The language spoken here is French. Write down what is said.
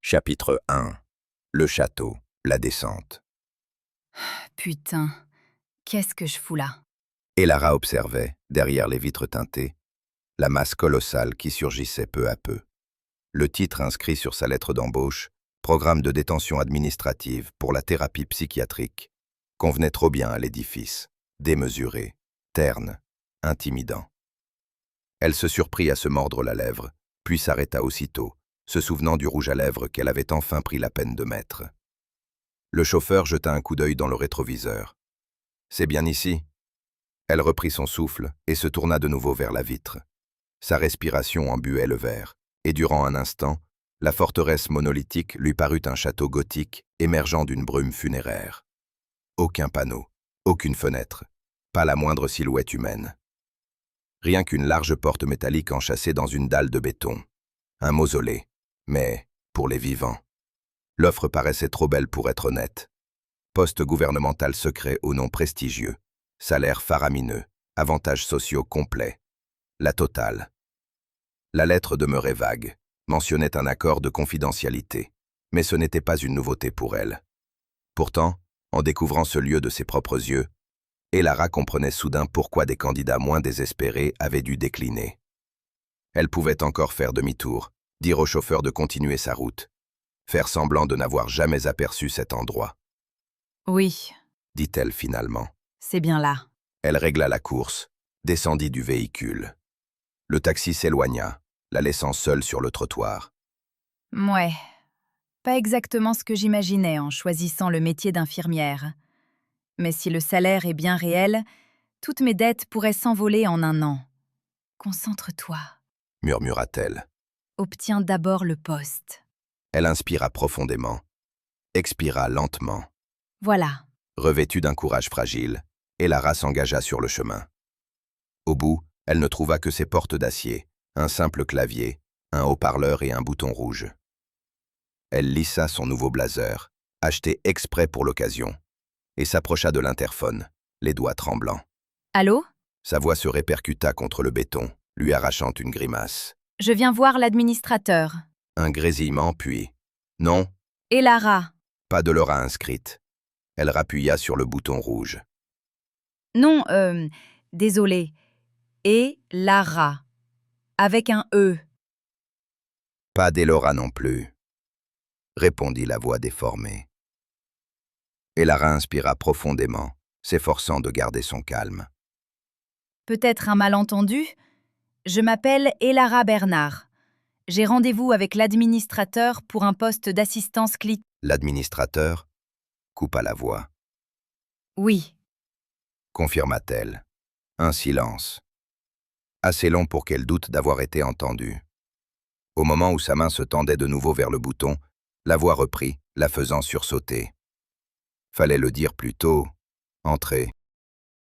Chapitre 1. Le château, la descente. Putain, qu'est-ce que je fous là? Et Lara observait, derrière les vitres teintées, la masse colossale qui surgissait peu à peu. Le titre inscrit sur sa lettre d'embauche, Programme de détention administrative pour la thérapie psychiatrique, convenait trop bien à l'édifice, démesuré, terne, intimidant. Elle se surprit à se mordre la lèvre, puis s'arrêta aussitôt, se souvenant du rouge à lèvres qu'elle avait enfin pris la peine de mettre. Le chauffeur jeta un coup d'œil dans le rétroviseur. « C'est bien ici ?» Elle reprit son souffle et se tourna de nouveau vers la vitre. Sa respiration embuait le verre, et durant un instant, la forteresse monolithique lui parut un château gothique émergeant d'une brume funéraire. Aucun panneau, aucune fenêtre, pas la moindre silhouette humaine. Rien qu'une large porte métallique enchâssée dans une dalle de béton. Un mausolée, mais pour les vivants. L'offre paraissait trop belle pour être honnête. Poste gouvernemental secret au nom prestigieux, salaire faramineux, avantages sociaux complets. La totale. La lettre demeurait vague, mentionnait un accord de confidentialité, mais ce n'était pas une nouveauté pour elle. Pourtant, en découvrant ce lieu de ses propres yeux, Lara comprenait soudain pourquoi des candidats moins désespérés avaient dû décliner. Elle pouvait encore faire demi-tour, dire au chauffeur de continuer sa route, faire semblant de n'avoir jamais aperçu cet endroit. « Oui, Dit-elle finalement. c'est bien là. » Elle régla la course, descendit du véhicule. Le taxi s'éloigna, la laissant seule sur le trottoir. Ouais, pas exactement ce que j'imaginais en choisissant le métier d'infirmière. Mais si le salaire est bien réel, toutes mes dettes pourraient s'envoler en un an. Concentre-toi. Murmura-t-elle. Obtiens d'abord le poste. Elle inspira profondément, expira lentement. Voilà. Revêtue d'un courage fragile, Lara s'engagea sur le chemin. Au bout, elle ne trouva que ses portes d'acier, un simple clavier, un haut-parleur et un bouton rouge. Elle lissa son nouveau blazer, acheté exprès pour l'occasion, et s'approcha de l'interphone, les doigts tremblants. « Allô? Sa voix se répercuta contre le béton, lui arrachant une grimace. Je viens voir l'administrateur. » Un grésillement puis... Non, Et Lara? pas de Laura inscrite. Elle rappuya sur le bouton rouge. Non, désolé. Et Lara. Avec un E. Pas d'Elora non plus, répondit la voix déformée. Lara inspira profondément, s'efforçant de garder son calme. Peut-être un malentendu? Je m'appelle Lara Bernard. J'ai rendez-vous avec l'administrateur pour un poste d'assistance client. L'administrateur coupa la voix. Oui. Confirma-t-elle. Un silence. Assez long pour qu'elle doute d'avoir été entendue. Au moment où sa main se tendait de nouveau vers le bouton, la voix reprit, la faisant sursauter. Fallait le dire plus tôt. Entrez.